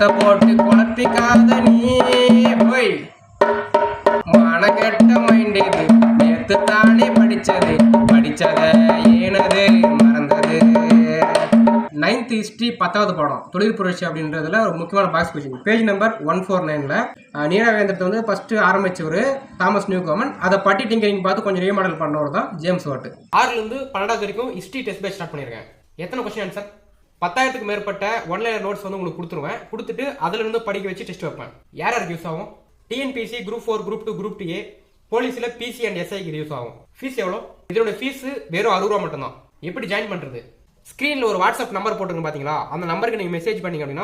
மனச போட்டு குழப்பிக்காத நீ போய் மனக்கெட்ட மைண்ட் இது நேத்து தானே படிச்சது ஏனது மறந்தது. 9th ஹிஸ்ட்ரி 10வது பாடம் தொழில் புரட்சி அப்படின்றதுல ஒரு முக்கியமான பாக்ஸ் கொஸ்டின் பேஜ் நம்பர் 149ல நீராவேந்திரத்தை வந்து ஃபர்ஸ்ட் ஆரம்பிச்சவர் தாமஸ் நியூகோமன். அதை பட்டி டிங்கரிங் பார்த்து கொஞ்சம் ரீமாடல் பண்ணவர் தான் ஜேம்ஸ் வாட். 6லேருந்து 12வது வரைக்கும் ஹிஸ்ட்ரி டெஸ்ட் பேட்ச் ஸ்டார்ட் பண்ணியிருக்கேன். எத்தனை கொஸ்டின் ஆன்சர்? 10,000க்கு மேற்பட்ட ஒன்லைனர் நோட்ஸ் வந்து உங்களுக்கு கொடுத்துருவேன். கொடுத்துட்டு அதுல இருந்து படிக்க வச்சு டெஸ்ட் வைப்பேன். யாருக்கு யூஸ் ஆகும்? TNPSC group 4 group 2 group 2A போலீஸ்ல பிசி அண்ட் எஸ்ஐக்கு யூஸ் ஆகும். ஃபீஸ் எவ்வளோ? இதோட ஃபீஸ் வெறும் 60 ரூபா மட்டும் தான். எப்படி ஜாயின் பண்றது? ஸ்கிரீன்ல ஒரு வாட்ஸ்அப் நம்பர் போட்டுருங்க பாத்தீங்களா, அந்த நம்பருக்கு நீங்க மெசேஜ் பண்ணீங்க அப்படின்னா